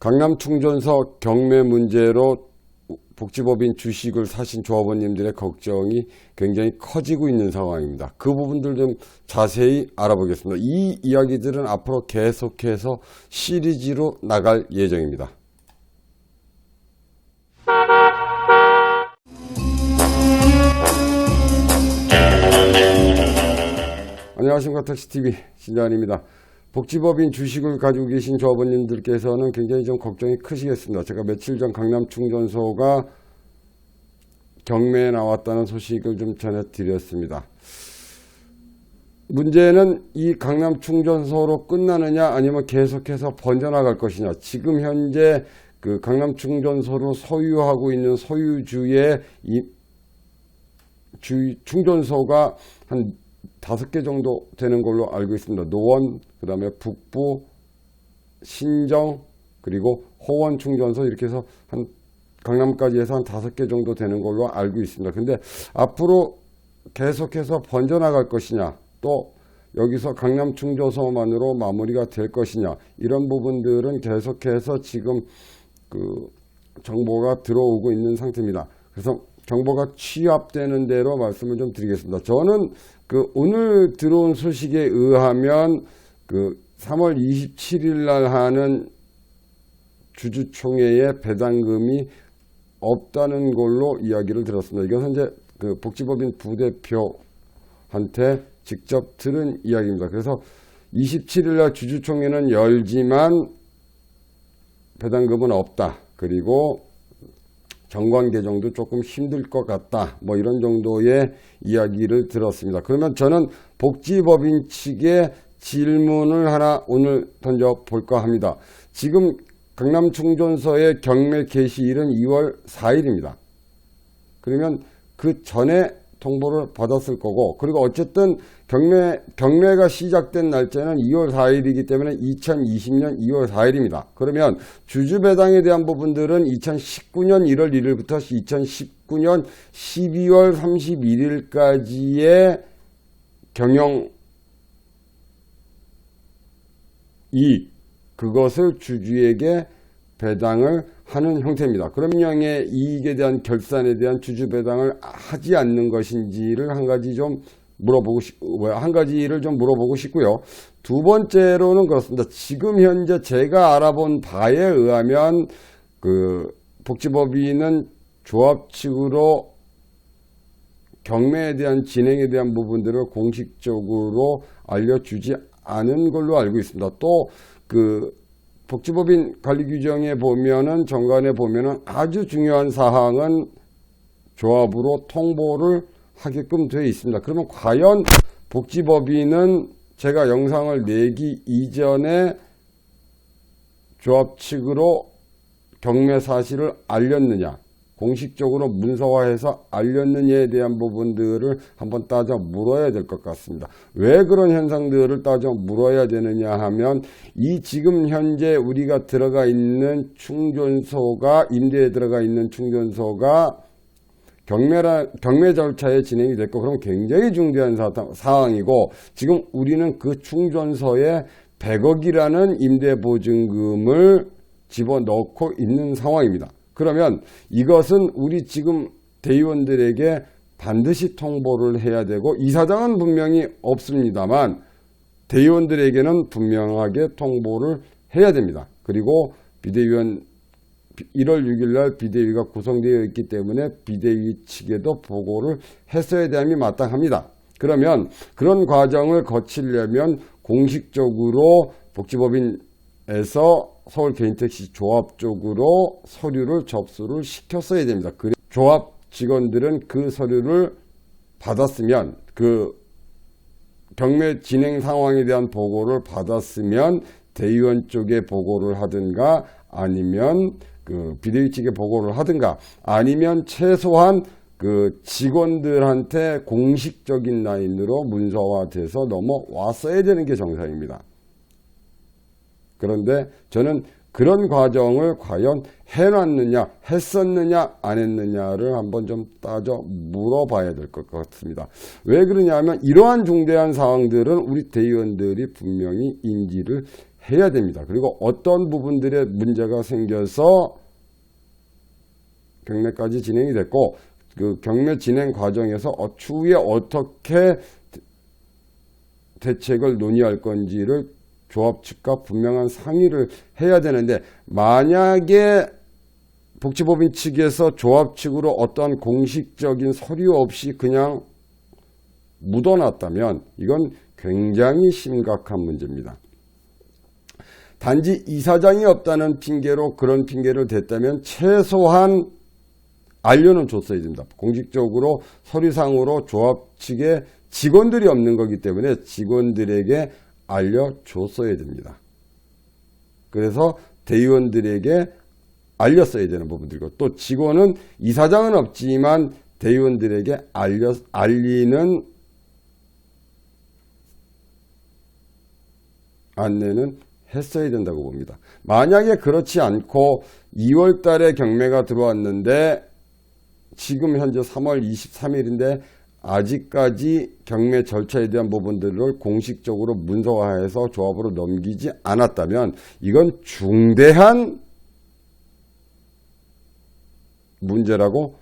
강남 충전소 경매 문제로 복지법인 주식을 사신 조합원님들의 걱정이 굉장히 커지고 있는 상황입니다. 그 부분들 좀 자세히 알아보겠습니다. 이 이야기들은 앞으로 계속해서 시리즈로 나갈 예정입니다. 안녕하십니까. 택시TV 신자환입니다. 복지법인 주식을 가지고 계신 조합원님들께서는 굉장히 좀 걱정이 크시겠습니다. 제가 며칠 전 강남 충전소가 경매에 나왔다는 소식을 좀 전해드렸습니다. 문제는 이 강남 충전소로 끝나느냐 아니면 계속해서 번져나갈 것이냐. 지금 현재 그 강남 충전소를 소유하고 있는 소유주의 충전소가 한 5개 정도 되는 걸로 알고 있습니다. 노원, 그 다음에 북부, 신정, 그리고 호원 충전소 이렇게 해서 한 강남까지 해서 한 5개 정도 되는 걸로 알고 있습니다. 근데 앞으로 계속해서 번져나갈 것이냐, 또 여기서 강남 충전소만으로 마무리가 될 것이냐, 이런 부분들은 계속해서 지금 그 정보가 들어오고 있는 상태입니다. 그래서 정보가 취합되는 대로 말씀을 좀 드리겠습니다. 저는 그 오늘 들어온 소식에 의하면 그 3월 27일 날 하는 주주총회에 배당금이 없다는 걸로 이야기를 들었습니다. 이건 현재 그 복지법인 부대표한테 직접 들은 이야기입니다. 그래서 27일 날 주주총회는 열지만 배당금은 없다. 그리고 정관 개정도 조금 힘들 것 같다. 뭐 이런 정도의 이야기를 들었습니다. 그러면 저는 복지법인 측에 질문을 하나 오늘 던져볼까 합니다. 지금 강남 충전소의 경매 개시일은 2월 4일입니다. 그러면 그 전에 통보를 받았을 거고, 그리고 어쨌든 경매가 시작된 날짜는 2월 4일이기 때문에 2020년 2월 4일입니다. 그러면 주주배당에 대한 부분들은 2019년 1월 1일부터 2019년 12월 31일까지의 경영 이익, 그것을 주주에게 배당을 하는 형태입니다. 그런 명의 이익에 대한 결산에 대한 주주배당을 하지 않는 것인지를 한 가지를 좀 물어보고 싶고요. 두 번째로는 그렇습니다. 지금 현재 제가 알아본 바에 의하면 그 복지법인은 조합 측으로 경매에 대한 진행에 대한 부분들을 공식적으로 알려주지 않은 걸로 알고 있습니다. 또 그 복지법인 관리규정에 보면은 정관에 보면은 아주 중요한 사항은 조합으로 통보를 하게끔 되어 있습니다. 그러면 과연 복지법인은 제가 영상을 내기 이전에 조합 측으로 경매 사실을 알렸느냐, 공식적으로 문서화해서 알렸느냐에 대한 부분들을 한번 따져 물어야 될 것 같습니다. 왜 그런 현상들을 따져 물어야 되느냐 하면, 이 지금 현재 우리가 들어가 있는 충전소가, 임대에 들어가 있는 충전소가 경매 절차에 진행이 됐고, 그럼 굉장히 중대한 사항이고, 지금 우리는 그 충전소에 100억이라는 임대보증금을 집어넣고 있는 상황입니다. 그러면 이것은 우리 지금 대의원들에게 반드시 통보를 해야 되고, 이사장은 분명히 없습니다만 대의원들에게는 분명하게 통보를 해야 됩니다. 그리고 비대위원 1월 6일 날 비대위가 구성되어 있기 때문에 비대위 측에도 보고를 했어야 됨이 마땅합니다. 그러면 그런 과정을 거치려면 공식적으로 복지법인에서 서울개인택시 조합 쪽으로 서류를 접수를 시켰어야 됩니다. 조합 직원들은 그 서류를 받았으면, 그 경매 진행 상황에 대한 보고를 받았으면 대의원 쪽에 보고를 하든가, 아니면 그 비대위 측에 보고를 하든가, 아니면 최소한 그 직원들한테 공식적인 라인으로 문서화돼서 넘어왔어야 되는 게 정상입니다. 그런데 저는 그런 과정을 과연 해놨느냐, 했었느냐, 안 했느냐를 한번 좀 따져 물어봐야 될 것 같습니다. 왜 그러냐면 이러한 중대한 사항들은 우리 대의원들이 분명히 인지를 해야 됩니다. 그리고 어떤 부분들에 문제가 생겨서 경매까지 진행이 됐고 그 경매 진행 과정에서 추후에 어떻게 대책을 논의할 건지를 조합 측과 분명한 상의를 해야 되는데, 만약에 복지법인 측에서 조합 측으로 어떠한 공식적인 서류 없이 그냥 묻어놨다면 이건 굉장히 심각한 문제입니다. 단지 이사장이 없다는 핑계로 그런 핑계를 댔다면 최소한 알려는 줬어야 됩니다. 공식적으로 서류상으로 조합 측에 직원들이 없는 거기 때문에 직원들에게 알려줬어야 됩니다. 그래서 대의원들에게 알렸어야 되는 부분들이고, 또 직원은 이사장은 없지만 대의원들에게 알리는 안내는 했어야 된다고 봅니다. 만약에 그렇지 않고 2월 달에 경매가 들어왔는데 지금 현재 3월 23일인데 아직까지 경매 절차에 대한 부분들을 공식적으로 문서화해서 조합으로 넘기지 않았다면 이건 중대한 문제라고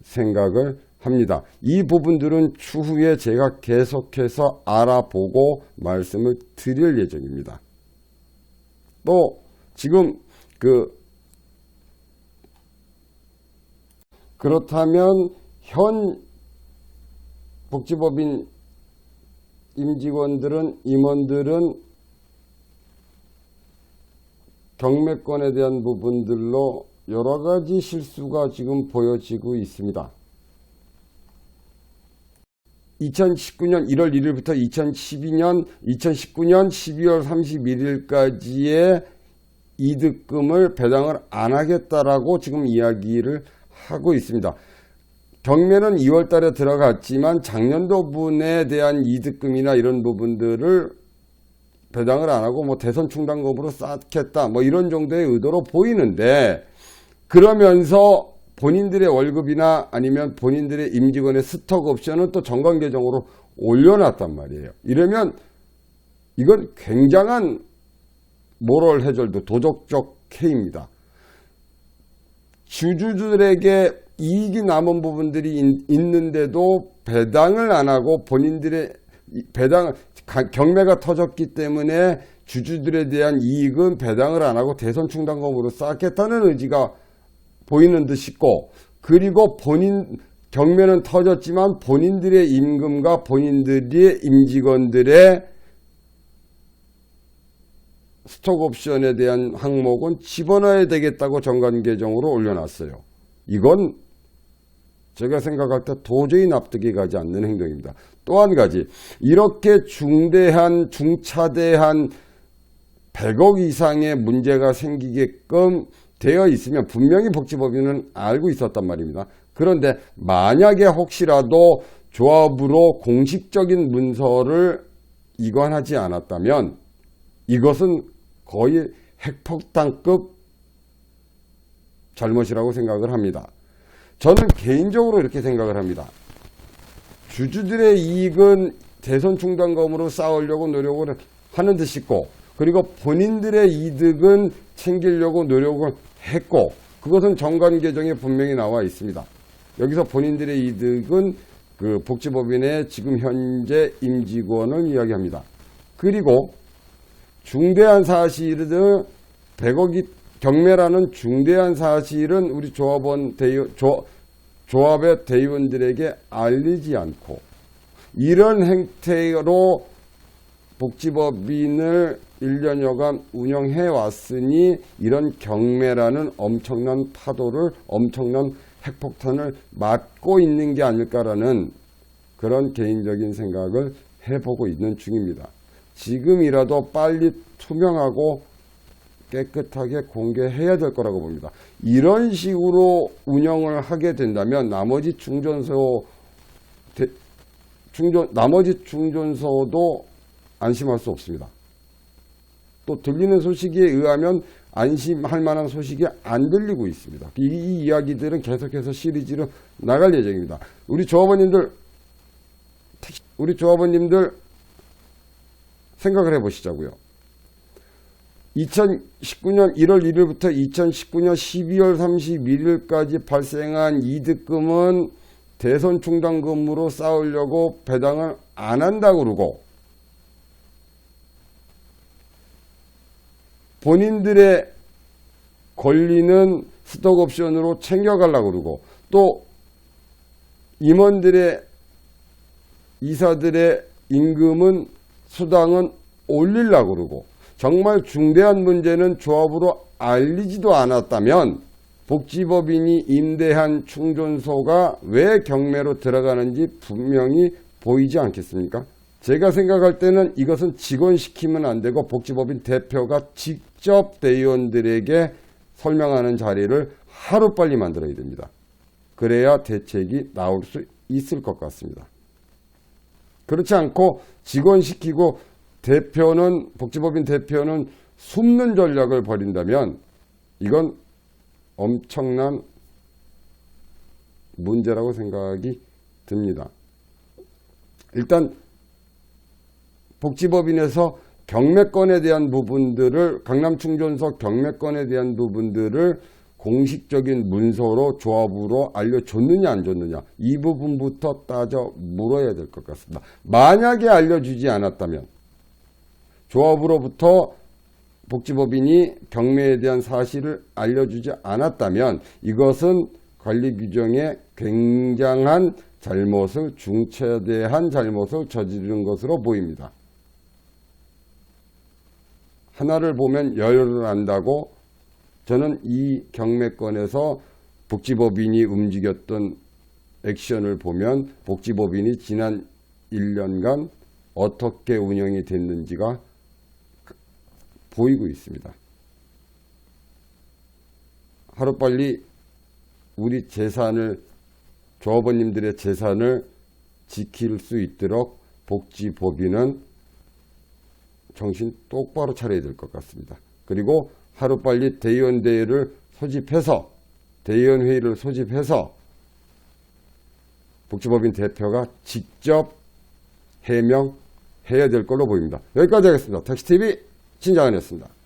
생각을 합니다. 이 부분들은 추후에 제가 계속해서 알아보고 말씀을 드릴 예정입니다. 또 지금 그렇다면 현 복지법인 임원들은 경매권에 대한 부분들로 여러 가지 실수가 지금 보여지고 있습니다. 2019년 1월 1일부터 2019년 12월 31일까지의 이득금을 배당을 안 하겠다라고 지금 이야기를 하고 있습니다. 경매는 2월 달에 들어갔지만 작년도 분에 대한 이득금이나 이런 부분들을 배당을 안 하고 대선 충당금으로 쌓겠다 이런 정도의 의도로 보이는데, 그러면서 본인들의 월급이나 아니면 본인들의 임직원의 스톡 옵션은 또 정관계정으로 올려놨단 말이에요. 이러면 이건 굉장한 모럴 해절도 도덕적 해입니다. 주주들에게 이익이 남은 부분들이 있는데도 배당을 안 하고 본인들의 경매가 터졌기 때문에 주주들에 대한 이익은 배당을 안 하고 대선 충당금으로 쌓겠다는 의지가 보이는 듯 있고, 그리고 경매는 터졌지만 본인들의 임금과 본인들의 임직원들의 스톡옵션에 대한 항목은 집어넣어야 되겠다고 정관계정으로 올려놨어요. 이건 제가 생각할 때 도저히 납득이 가지 않는 행동입니다. 또 한 가지, 이렇게 중차대한 100억 이상의 문제가 생기게끔 되어 있으면 분명히 복지법인은 알고 있었단 말입니다. 그런데 만약에 혹시라도 조합으로 공식적인 문서를 이관하지 않았다면 이것은 거의 핵폭탄급 잘못이라고 생각을 합니다. 저는 개인적으로 이렇게 생각을 합니다. 주주들의 이익은 대선 충당금으로 쌓으려고 노력을 하는 듯 싶고, 그리고 본인들의 이득은 챙기려고 노력을 했고, 그것은 정관계정에 분명히 나와 있습니다. 여기서 본인들의 이득은 복지법인의 지금 현재 임직원을 이야기합니다. 그리고 중대한 사실은 100억이 경매라는 중대한 사실은 우리 조합의 대의원들에게 알리지 않고 이런 행태로 복지법인을 1년여간 운영해 왔으니 이런 경매라는 엄청난 파도를, 엄청난 핵폭탄을 맞고 있는 게 아닐까라는 그런 개인적인 생각을 해보고 있는 중입니다. 지금이라도 빨리 투명하고 깨끗하게 공개해야 될 거라고 봅니다. 이런 식으로 운영을 하게 된다면 나머지 충전소도 안심할 수 없습니다. 또 들리는 소식에 의하면 안심할 만한 소식이 안 들리고 있습니다. 이 이야기들은 계속해서 시리즈로 나갈 예정입니다. 우리 조합원님들 생각을 해보시자고요. 2019년 1월 1일부터 2019년 12월 31일까지 발생한 이득금은 대선 충당금으로 쌓으려고 배당을 안 한다고 그러고, 본인들의 권리는 스톡옵션으로 챙겨가려고 그러고, 또 임원들의, 이사들의 임금은, 수당은 올리려고 그러고, 정말 중대한 문제는 조합으로 알리지도 않았다면 복지법인이 임대한 충전소가 왜 경매로 들어가는지 분명히 보이지 않겠습니까? 제가 생각할 때는 이것은 직원시키면 안 되고 복지법인 대표가 직접 대의원들에게 설명하는 자리를 하루빨리 만들어야 됩니다. 그래야 대책이 나올 수 있을 것 같습니다. 그렇지 않고 직원시키고 복지법인 대표는 숨는 전략을 벌인다면 이건 엄청난 문제라고 생각이 듭니다. 일단 복지법인에서 경매권에 대한 부분들을, 강남충전소 경매권에 대한 부분들을 공식적인 문서로 조합으로 알려줬느냐 안 줬느냐, 이 부분부터 따져 물어야 될 것 같습니다. 만약에 알려주지 않았다면, 조합으로부터 복지법인이 경매에 대한 사실을 알려주지 않았다면 이것은 관리 규정에 굉장한 잘못을, 중차대한 잘못을 저지른 것으로 보입니다. 하나를 보면 열을 안다고, 저는 이 경매권에서 복지법인이 움직였던 액션을 보면 복지법인이 지난 1년간 어떻게 운영이 됐는지가 보이고 있습니다. 하루빨리 우리 재산을, 조합원님들의 재산을 지킬 수 있도록 복지법인은 정신 똑바로 차려야 될 것 같습니다. 그리고 하루빨리 대의원대회를 소집해서, 대의원회의를 소집해서 복지법인 대표가 직접 해명해야 될 걸로 보입니다. 여기까지 하겠습니다. 택시TV 신장원이었습니다.